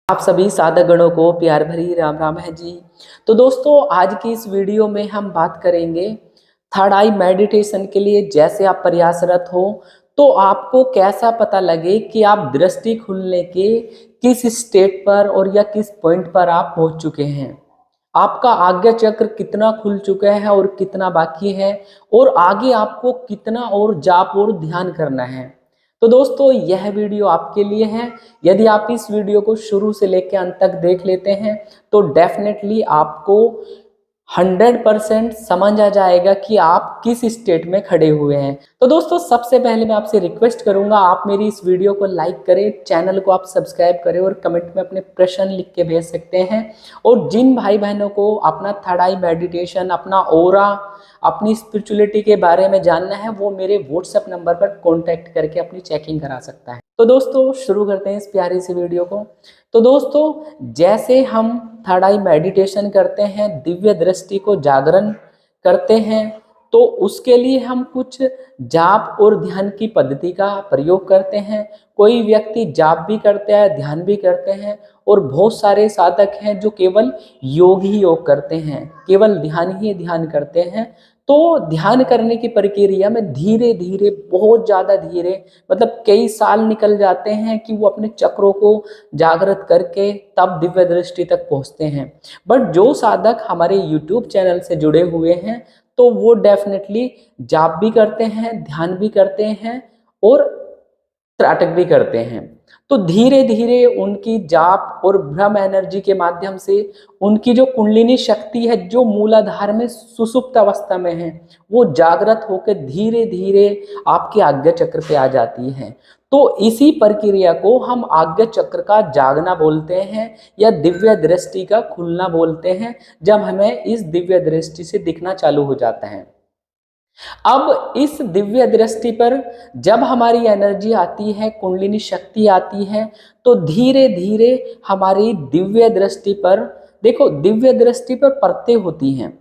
आप सभी साधक गणों को प्यार भरी राम राम है जी। तो दोस्तों आज की इस वीडियो में हम बात करेंगे थर्ड आई मेडिटेशन के लिए। जैसे आप प्रयासरत हो तो आपको कैसा पता लगे कि आप दृष्टि खुलने के किस स्टेट पर और या किस पॉइंट पर आप पहुंच चुके हैं। आपका आज्ञा चक्र कितना खुल चुका है और कितना बाकी है, और आगे आपको कितना और जाप और ध्यान करना है। तो दोस्तों यह वीडियो आपके लिए है। यदि आप इस वीडियो को शुरू से लेकर अंत तक देख लेते हैं तो डेफिनेटली आपको 100% समझ आ जाएगा कि आप किस स्टेट में खड़े हुए हैं। तो दोस्तों सबसे पहले मैं आपसे रिक्वेस्ट करूंगा, आप मेरी इस वीडियो को लाइक करें, चैनल को आप सब्सक्राइब करें और कमेंट में अपने प्रश्न लिख के भेज सकते हैं। और जिन भाई बहनों को अपना थर्ड आई मेडिटेशन, अपना ओरा, अपनी स्पिरिचुअलिटी के बारे में जानना है, वो मेरे व्हाट्सएप नंबर पर कॉन्टैक्ट करके अपनी चेकिंग करा सकता है। तो दोस्तों शुरू करते हैं इस प्यारी सी वीडियो को। तो दोस्तों जैसे हम थर्ड आई मेडिटेशन करते हैं, दिव्य दृष्टि को जागरण करते हैं, तो उसके लिए हम कुछ जाप और ध्यान की पद्धति का प्रयोग करते हैं। कोई व्यक्ति जाप भी करते हैं, ध्यान भी करते हैं, और बहुत सारे साधक हैं जो केवल योग ही योग करते हैं, केवल ध्यान ही ध्यान करते हैं। तो ध्यान करने की प्रक्रिया में धीरे धीरे, बहुत ज़्यादा धीरे, मतलब कई साल निकल जाते हैं कि वो अपने चक्रों को जागृत करके तब दिव्य दृष्टि तक पहुंचते हैं। बट जो साधक हमारे YouTube चैनल से जुड़े हुए हैं तो वो डेफिनेटली जाप भी करते हैं, ध्यान भी करते हैं और त्राटक भी करते हैं। तो धीरे धीरे उनकी जाप और ब्रह्म एनर्जी के माध्यम से उनकी जो कुंडलिनी शक्ति है, जो मूलाधार में सुसुप्त अवस्था में है, वो जागृत होकर धीरे धीरे आपके आज्ञा चक्र पे आ जाती है। तो इसी प्रक्रिया को हम आज्ञा चक्र का जागना बोलते हैं या दिव्य दृष्टि का खुलना बोलते हैं, जब हमें इस दिव्य दृष्टि से दिखना चालू हो जाता है। अब इस दिव्य दृष्टि पर जब हमारी एनर्जी आती है, कुंडलिनी शक्ति आती है, तो धीरे धीरे हमारी दिव्य दृष्टि पर, देखो दिव्य दृष्टि पर परतें होती हैं।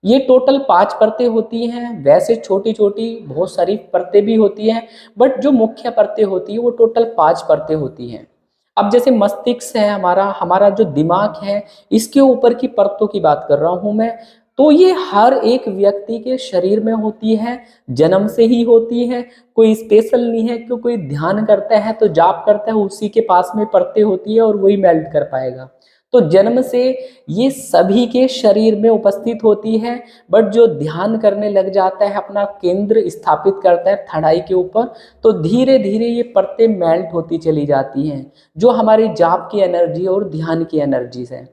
ये टोटल 5 परतें होती हैं। वैसे छोटी छोटी बहुत सारी परतें भी होती हैं, बट जो मुख्य परतें होती है वो टोटल 5 परतें होती हैं। अब जैसे मस्तिष्क है हमारा, हमारा जो दिमाग है, इसके ऊपर की परतों की बात कर रहा हूं मैं। तो ये हर एक व्यक्ति के शरीर में होती है, जन्म से ही होती है, कोई स्पेशल नहीं है कि कोई ध्यान करता है तो जाप करता है उसी के पास में परतें होती है और वही मेल्ट कर पाएगा। तो जन्म से ये सभी के शरीर में उपस्थित होती है। बट जो ध्यान करने लग जाता है, अपना केंद्र स्थापित करता है थर्ड आई के ऊपर, तो धीरे धीरे ये परतें मेल्ट होती चली जाती हैं, जो हमारी जाप की एनर्जी और ध्यान की एनर्जी है।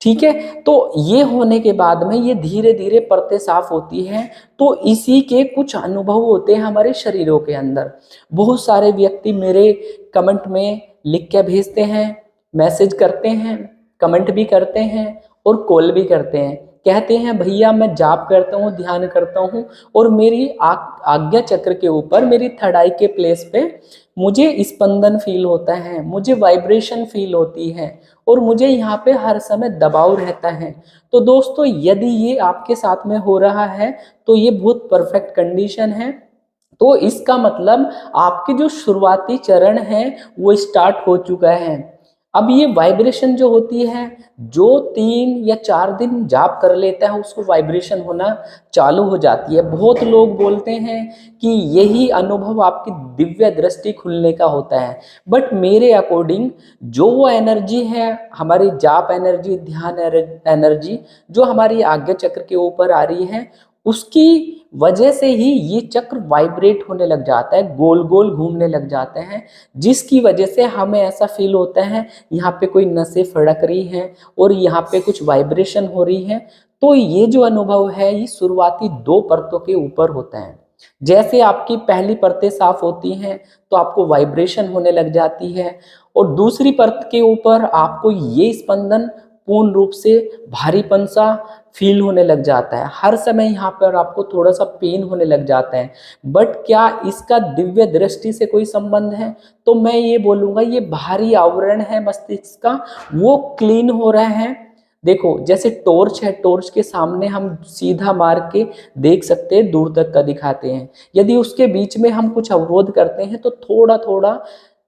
ठीक है, तो ये होने के बाद में ये धीरे धीरे परतें साफ होती हैं। तो इसी के कुछ अनुभव होते हैं हमारे शरीरों के अंदर। बहुत सारे व्यक्ति मेरे कमेंट में लिख के भेजते हैं, मैसेज करते हैं, कमेंट भी करते हैं और कॉल भी करते हैं। कहते हैं भैया मैं जाप करता हूँ, ध्यान करता हूँ, और मेरी आज्ञा चक्र के ऊपर, मेरी थर्ड आई के प्लेस पे मुझे स्पंदन फील होता है, मुझे वाइब्रेशन फील होती है, और मुझे यहाँ पे हर समय दबाव रहता है। तो दोस्तों यदि ये आपके साथ में हो रहा है तो ये बहुत परफेक्ट कंडीशन है। तो इसका मतलब आपके जो शुरुआती चरण है वो स्टार्ट हो चुका है। अब ये वाइब्रेशन जो होती है, जो 3 या 4 दिन जाप कर लेता है उसको वाइब्रेशन होना चालू हो जाती है। बहुत लोग बोलते हैं कि यही अनुभव आपकी दिव्य दृष्टि खुलने का होता है। बट मेरे अकॉर्डिंग जो वो एनर्जी है, हमारी जाप एनर्जी, ध्यान एनर्जी जो हमारी आज्ञा चक्र के ऊपर आ रही है, उसकी वजह से ही ये चक्र वाइब्रेट होने लग जाता है, गोल गोल घूमने लग जाते हैं, जिसकी वजह से हमें ऐसा फील होता है यहाँ पे कोई नसें फड़क रही हैं और यहाँ पे कुछ वाइब्रेशन हो रही है। तो ये जो अनुभव है ये शुरुआती 2 परतों के ऊपर होता है। जैसे आपकी पहली परतें साफ होती हैं तो आपको वाइब्रेशन होने लग जाती है, और दूसरी परत के ऊपर आपको ये स्पंदन पूर्ण रूप से भारीपन सा फील होने लग जाता है। हर समय यहाँ पर आपको थोड़ा सा पेन होने लग जाता है। बट क्या इसका दिव्य दृष्टि से कोई संबंध है? तो मैं ये बोलूँगा ये बाहरी आवरण है मस्तिष्क का, वो क्लीन हो रहा है। देखो जैसे टॉर्च है, टॉर्च के सामने हम सीधा मार के देख सकते हैं, दूर तक का दिखाते हैं। यदि उसके बीच में हम कुछ अवरोध करते हैं तो थोड़ा थोड़ा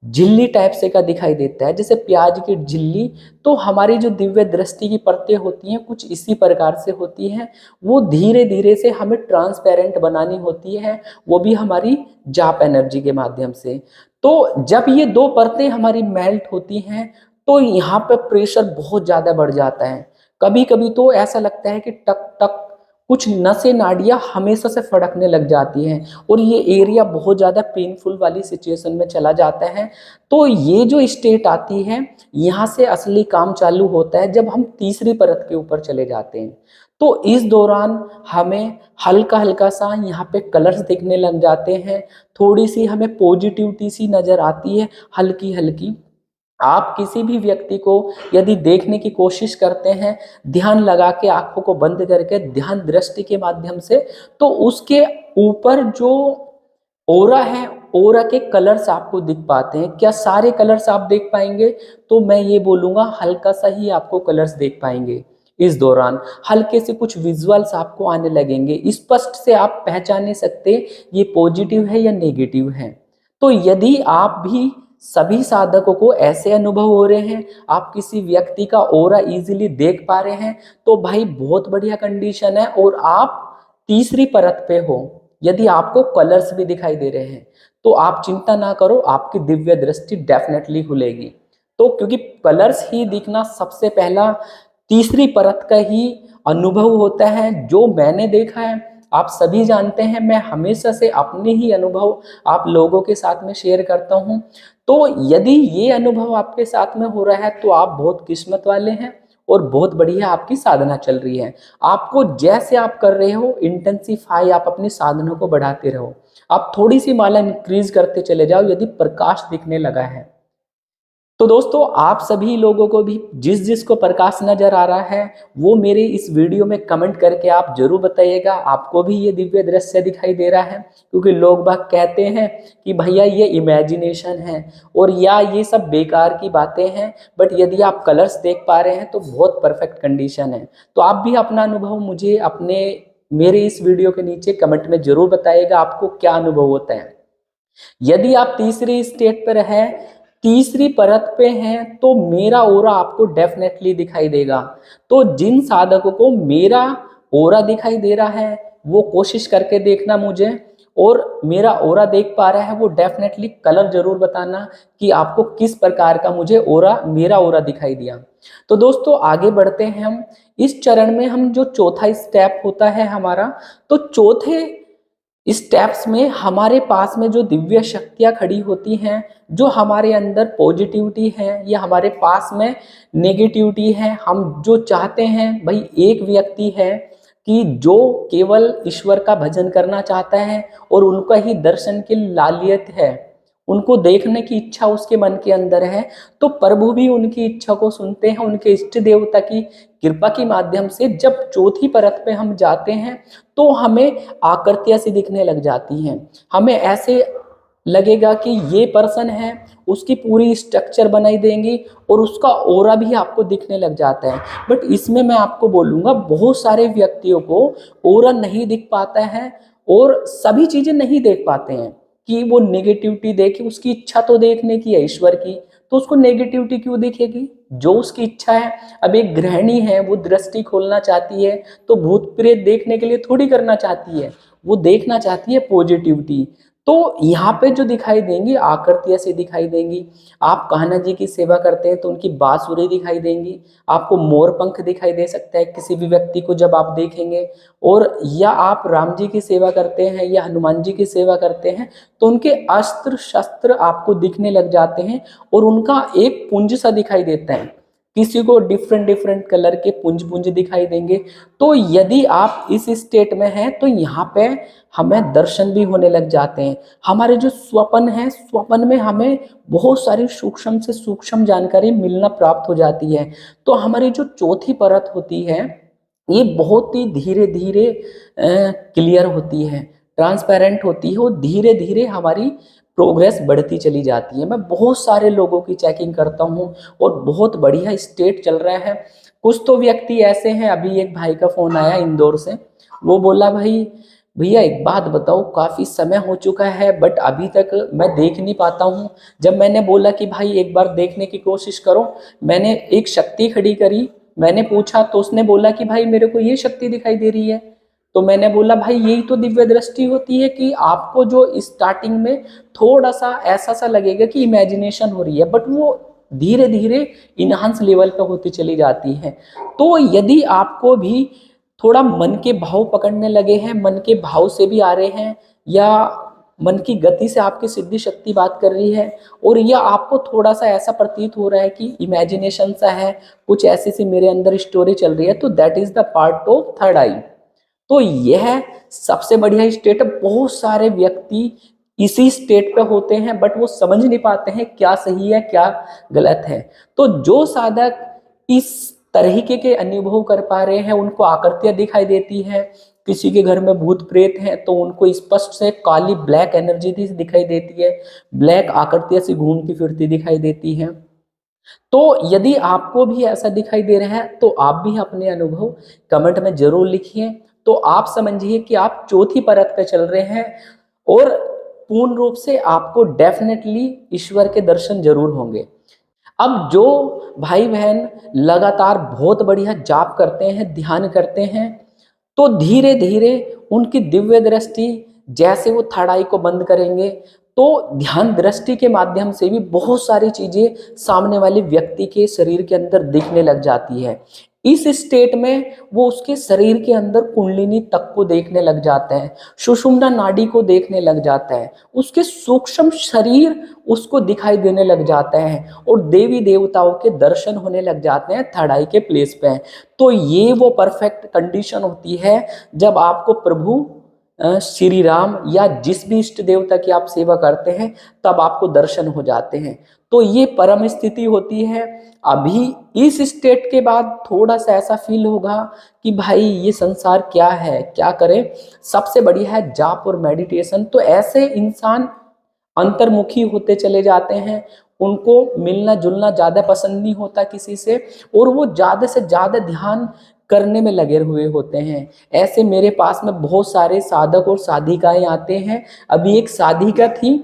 झिल्ली टाइप से का दिखाई देता है, जैसे प्याज की झिल्ली। तो हमारी जो दिव्य दृष्टि की परतें होती हैं कुछ इसी प्रकार से होती हैं। वो धीरे धीरे से हमें ट्रांसपेरेंट बनानी होती है, वो भी हमारी जाप एनर्जी के माध्यम से। तो जब ये दो परतें हमारी मेल्ट होती हैं तो यहाँ पे प्रेशर बहुत ज़्यादा बढ़ जाता है। कभी कभी तो ऐसा लगता है कि टक टक कुछ नसें नाड़ियाँ हमेशा से फड़कने लग जाती हैं और ये एरिया बहुत ज़्यादा पेनफुल वाली सिचुएशन में चला जाता है। तो ये जो स्टेट आती है, यहाँ से असली काम चालू होता है जब हम तीसरी परत के ऊपर चले जाते हैं। तो इस दौरान हमें हल्का हल्का सा यहाँ पे कलर्स दिखने लग जाते हैं, थोड़ी सी हमें पॉजिटिविटी सी नज़र आती है हल्की हल्की। आप किसी भी व्यक्ति को यदि देखने की कोशिश करते हैं ध्यान लगा के, आंखों को बंद करके ध्यान दृष्टि के माध्यम से, तो उसके ऊपर जो ओरा है, ओरा के कलर्स आपको दिख पाते हैं। क्या सारे कलर्स आप देख पाएंगे? तो मैं ये बोलूँगा हल्का सा ही आपको कलर्स देख पाएंगे। इस दौरान हल्के से कुछ विजुअल्स आपको आने लगेंगे, स्पष्ट से आप पहचान नहीं सकते ये पॉजिटिव है या नेगेटिव है। तो यदि आप भी, सभी साधकों को ऐसे अनुभव हो रहे हैं, आप किसी व्यक्ति का ओरा इजीली देख पा रहे हैं, तो भाई बहुत बढ़िया कंडीशन है और आप तीसरी परत पे हो। यदि आपको कलर्स भी दिखाई दे रहे हैं तो आप चिंता ना करो, आपकी दिव्य दृष्टि डेफिनेटली खुलेगी। तो क्योंकि कलर्स ही दिखना सबसे पहला तीसरी परत का ही अनुभव होता है जो मैंने देखा है। आप सभी जानते हैं मैं हमेशा से अपने ही अनुभव आप लोगों के साथ में शेयर करता हूं। तो यदि ये अनुभव आपके साथ में हो रहा है तो आप बहुत किस्मत वाले हैं और बहुत बढ़िया आपकी साधना चल रही है। आपको जैसे आप कर रहे हो इंटेंसिफाई, आप अपनी साधना को बढ़ाते रहो। आप थोड़ी सी माला इंक्रीज करते चले जाओ यदि प्रकाश दिखने लगा है। तो दोस्तों आप सभी लोगों को भी जिस जिस को प्रकाश नजर आ रहा है वो मेरे इस वीडियो में कमेंट करके आप जरूर बताइएगा आपको भी ये दिव्य दृश्य दिखाई दे रहा है। क्योंकि लोग बाग कहते हैं कि भैया ये इमेजिनेशन है और या ये सब बेकार की बातें हैं, बट यदि आप कलर्स देख पा रहे हैं तो बहुत परफेक्ट कंडीशन है। तो आप भी अपना अनुभव मुझे अपने मेरे इस वीडियो के नीचे कमेंट में जरूर बताइएगा आपको क्या अनुभव होता है। यदि आप तीसरी स्टेट पर है, तीसरी परत पे हैं, तो मेरा ओरा आपको डेफिनेटली दिखाई देगा। तो जिन साधकों को मेरा ओरा दिखाई दे रहा है वो कोशिश करके देखना मुझे, और मेरा ओरा देख पा रहा है वो डेफिनेटली कलर जरूर बताना कि आपको किस प्रकार का मुझे ओरा, मेरा ओरा दिखाई दिया। तो दोस्तों आगे बढ़ते हैं हम इस चरण में। हम जो चौथा स्टेप होता है हमारा, तो चौथे स्टेप्स में हमारे पास में जो दिव्य शक्तियाँ खड़ी होती हैं, जो हमारे अंदर पॉजिटिविटी है या हमारे पास में नेगेटिविटी है, हम जो चाहते हैं भाई, एक व्यक्ति है कि जो केवल ईश्वर का भजन करना चाहता है और उनका ही दर्शन की लालियत है, उनको देखने की इच्छा उसके मन के अंदर है, तो प्रभु भी उनकी इच्छा को सुनते हैं। उनके इष्ट देवता की कृपा के माध्यम से जब चौथी परत पे हम जाते हैं तो हमें आकृतियां सी दिखने लग जाती हैं। हमें ऐसे लगेगा कि ये पर्सन है, उसकी पूरी स्ट्रक्चर बनाई देंगी और उसका ऑरा भी आपको दिखने लग जाता है। बट इसमें मैं आपको बोलूँगा बहुत सारे व्यक्तियों को ऑरा नहीं दिख पाता है और सभी चीज़ें नहीं देख पाते हैं कि वो नेगेटिविटी देखे। उसकी इच्छा तो देखने की है ईश्वर की, तो उसको नेगेटिविटी क्यों दिखेगी? जो उसकी इच्छा है। अब एक गृहिणी है, वो दृष्टि खोलना चाहती है तो भूत प्रेत देखने के लिए थोड़ी करना चाहती है, वो देखना चाहती है पॉजिटिविटी। तो यहाँ पे जो दिखाई देंगी आकृतियाँ से दिखाई देंगी। आप कान्हा जी की सेवा करते हैं तो उनकी बांसुरी दिखाई देंगी, आपको मोर पंख दिखाई दे सकता है किसी भी व्यक्ति को जब आप देखेंगे। और या आप राम जी की सेवा करते हैं या हनुमान जी की सेवा करते हैं तो उनके अस्त्र शस्त्र आपको दिखने लग जाते हैं और उनका एक पुंज सा दिखाई देता है। किसी को डिफरेंट डिफरेंट कलर के पुंज पुंज दिखाई देंगे। तो यदि आप इस स्टेट में हैं तो यहाँ पे हमें दर्शन भी होने लग जाते हैं। हमारे जो स्वप्न है, स्वप्न में हमें बहुत सारी सूक्ष्म से सूक्ष्म जानकारी मिलना प्राप्त हो जाती है। तो हमारी जो चौथी परत होती है ये बहुत ही धीरे धीरे क्लियर होती है, ट्रांसपेरेंट होती है और धीरे धीरे हमारी प्रोग्रेस बढ़ती चली जाती है। मैं बहुत सारे लोगों की चेकिंग करता हूँ और बहुत बढ़िया स्टेट चल रहा है। कुछ तो व्यक्ति ऐसे हैं, अभी एक भाई का फ़ोन आया इंदौर से, वो बोला भाई भैया एक बात बताओ, काफी समय हो चुका है बट अभी तक मैं देख नहीं पाता हूँ। जब मैंने बोला कि भाई एक बार देखने की कोशिश करो, मैंने एक शक्ति खड़ी करी, मैंने पूछा तो उसने बोला कि भाई मेरे को ये शक्ति दिखाई दे रही है। तो मैंने बोला भाई यही तो दिव्य दृष्टि होती है कि आपको जो स्टार्टिंग में थोड़ा सा ऐसा सा लगेगा कि इमेजिनेशन हो रही है, बट वो धीरे धीरे इनहांस लेवल पे होती चली जाती है। तो यदि आपको भी थोड़ा मन के भाव पकड़ने लगे हैं, मन के भाव से भी आ रहे हैं, या मन की गति से आपकी सिद्धि शक्ति बात कर रही है, और या आपको थोड़ा सा ऐसा प्रतीत हो रहा है कि इमेजिनेशन सा है, कुछ ऐसी सी मेरे अंदर स्टोरी चल रही है, तो that is the part of third eye. तो यह सबसे बढ़िया स्टेट है। बहुत सारे व्यक्ति इसी स्टेट पे होते हैं बट वो समझ नहीं पाते हैं क्या सही है क्या गलत है। तो जो साधक इस तरीके के अनुभव कर पा रहे हैं, उनको आकृतियां दिखाई देती है, किसी के घर में भूत प्रेत है तो उनको स्पष्ट से काली ब्लैक एनर्जी दिखाई देती है, ब्लैक आकृतियां सी घूमती फिरती दिखाई देती है। तो यदि आपको भी ऐसा दिखाई दे रहा है तो आप भी अपने अनुभव कमेंट में जरूर लिखिए। तो आप समझिए कि आप चौथी परत पे चल रहे हैं, और पूर्ण रूप से आपको डेफिनेटली ईश्वर के दर्शन जरूर होंगे। अब जो भाई बहन लगातार बहुत बढ़िया जाप करते हैं, ध्यान करते हैं, तो धीरे धीरे उनकी दिव्य दृष्टि, जैसे वो थर्ड आई को बंद करेंगे तो ध्यान दृष्टि के माध्यम से भी बहुत सारी चीजें सामने वाले व्यक्ति के शरीर के अंदर दिखने लग जाती है। इस स्टेट में वो उसके शरीर के अंदर कुंडलिनी तक को देखने लग जाते हैं, सुषुम्ना नाड़ी को देखने लग जाता है, उसके सूक्ष्म शरीर उसको दिखाई देने लग जाते हैं, और देवी देवताओं के दर्शन होने लग जाते हैं थर्ड आई के प्लेस पे। तो ये वो परफेक्ट कंडीशन होती है जब आपको प्रभु श्री राम या जिस भी इष्ट देवता की आप सेवा करते हैं तब आपको दर्शन हो जाते हैं। तो ये परम स्थिति होती है। अभी इस स्टेट के बाद थोड़ा सा ऐसा फील होगा कि भाई ये संसार क्या है, क्या करें। सबसे बढ़िया है जाप और मेडिटेशन। तो ऐसे इंसान अंतर्मुखी होते चले जाते हैं, उनको मिलना जुलना ज्यादा पसंद नहीं होता किसी से, और वो ज्यादा से ज्यादा ध्यान करने में लगे हुए होते हैं। ऐसे मेरे पास में बहुत सारे साधक और साधिकाएं आते हैं। अभी एक साधिका थी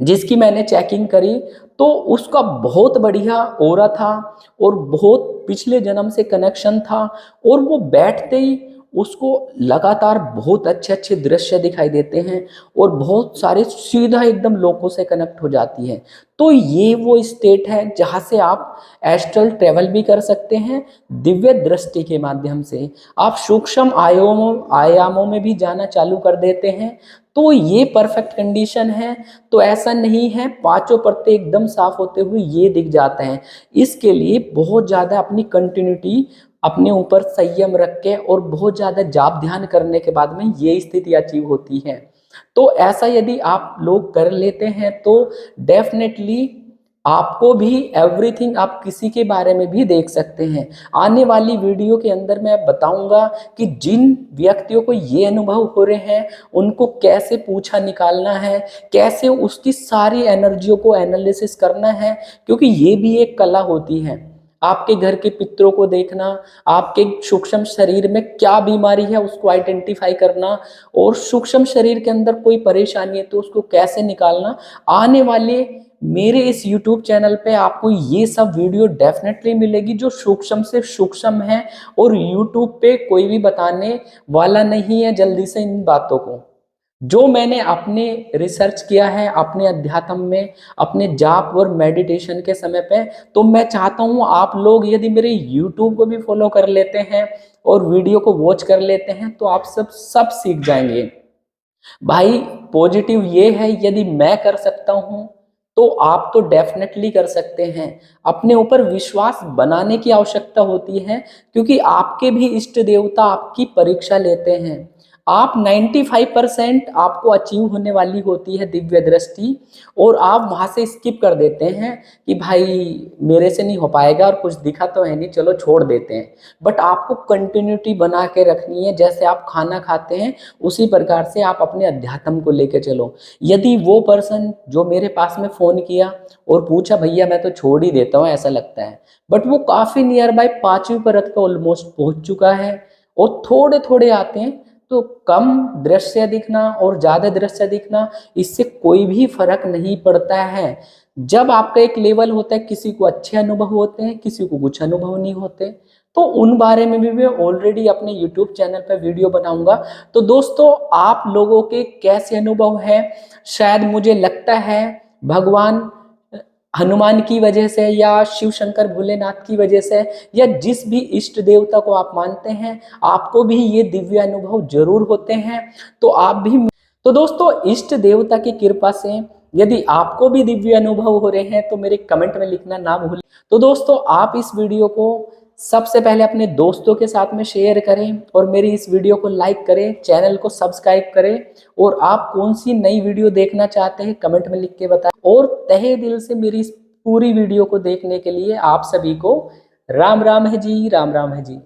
जिसकी मैंने चेकिंग करी, तो उसका बहुत बढ़िया ऑरा था और बहुत पिछले जन्म से कनेक्शन था, और वो बैठते ही उसको लगातार बहुत अच्छे अच्छे दृश्य दिखाई देते हैं, और बहुत सारे सीधा एकदम लोगों से कनेक्ट हो जाती है। तो ये वो स्टेट है जहाँ से आप एस्ट्रल ट्रेवल भी कर सकते हैं दिव्य दृष्टि के माध्यम से। आप सूक्ष्म आयामों में भी जाना चालू कर देते हैं। तो ये परफेक्ट कंडीशन है। तो ऐसा नहीं है पांचों परतें एकदम साफ होते हुए ये दिख जाते हैं। इसके लिए बहुत ज़्यादा अपनी कंटिन्यूटी, अपने ऊपर संयम रख के और बहुत ज़्यादा जाप ध्यान करने के बाद में ये स्थिति अचीव होती है। तो ऐसा यदि आप लोग कर लेते हैं तो डेफिनेटली आपको भी एवरीथिंग, आप किसी के बारे में भी देख सकते हैं। आने वाली वीडियो के अंदर मैं बताऊंगा कि जिन व्यक्तियों को ये अनुभव हो रहे हैं उनको कैसे पूछा निकालना है, कैसे उसकी सारी एनर्जियों को एनालिसिस करना है, क्योंकि ये भी एक कला होती है। आपके घर के पितरों को देखना, आपके सूक्ष्म शरीर में क्या बीमारी है उसको आइडेंटिफाई करना, और सूक्ष्म शरीर के अंदर कोई परेशानी है तो उसको कैसे निकालना। आने वाले मेरे इस YouTube चैनल पे आपको ये सब वीडियो डेफिनेटली मिलेगी जो सूक्ष्म से सूक्ष्म है, और YouTube पे कोई भी बताने वाला नहीं है जल्दी से इन बातों को। जो मैंने अपने रिसर्च किया है अपने अध्यात्म में, अपने जाप और मेडिटेशन के समय पे, तो मैं चाहता हूँ आप लोग यदि मेरे YouTube को भी फॉलो कर लेते हैं और वीडियो को वॉच कर लेते हैं तो आप सब सीख जाएंगे। भाई पॉजिटिव ये है, यदि मैं कर सकता हूँ तो आप तो डेफिनेटली कर सकते हैं। अपने ऊपर विश्वास बनाने की आवश्यकता होती है, क्योंकि आपके भी इष्ट देवता आपकी परीक्षा लेते हैं। आप 95% आपको अचीव होने वाली होती है दिव्य दृष्टि, और आप वहां से स्किप कर देते हैं कि भाई मेरे से नहीं हो पाएगा और कुछ दिखा तो है नहीं, चलो छोड़ देते हैं। बट आपको कंटिन्यूटी बना के रखनी है। जैसे आप खाना खाते हैं उसी प्रकार से आप अपने अध्यात्म को लेके चलो। यदि वो पर्सन जो मेरे पास में फोन किया और पूछा भैया मैं तो छोड़ ही देता हूँ ऐसा लगता है, बट वो काफी नियर बाय पांचवी परत पे ऑलमोस्ट पहुंच चुका है, और थोड़े थोड़े आते हैं तो कम दृश्य दिखना और ज़्यादा दृश्य दिखना, इससे कोई भी फर्क नहीं पड़ता है। जब आपका एक लेवल होता है, किसी को अच्छे अनुभव होते हैं, किसी को कुछ अनुभव नहीं होते, तो उन बारे में भी मैं ऑलरेडी अपने YouTube चैनल पर वीडियो बनाऊंगा। तो दोस्तों, आप लोगों के कैसे अनुभव है, शायद मुझे लगता है भगवान हनुमान की वजह से या शिव शंकर भोलेनाथ की वजह से या जिस भी इष्ट देवता को आप मानते हैं, आपको भी ये दिव्य अनुभव जरूर होते हैं। तो आप भी, तो दोस्तों, इष्ट देवता की कृपा से यदि आपको भी दिव्य अनुभव हो रहे हैं तो मेरे कमेंट में लिखना ना भूलें। तो दोस्तों, आप इस वीडियो को सबसे पहले अपने दोस्तों के साथ में शेयर करें और मेरी इस वीडियो को लाइक करें, चैनल को सब्सक्राइब करें, और आप कौन सी नई वीडियो देखना चाहते हैं कमेंट में लिख के बताएं। और तहे दिल से मेरी इस पूरी वीडियो को देखने के लिए आप सभी को राम राम है जी, राम राम है जी।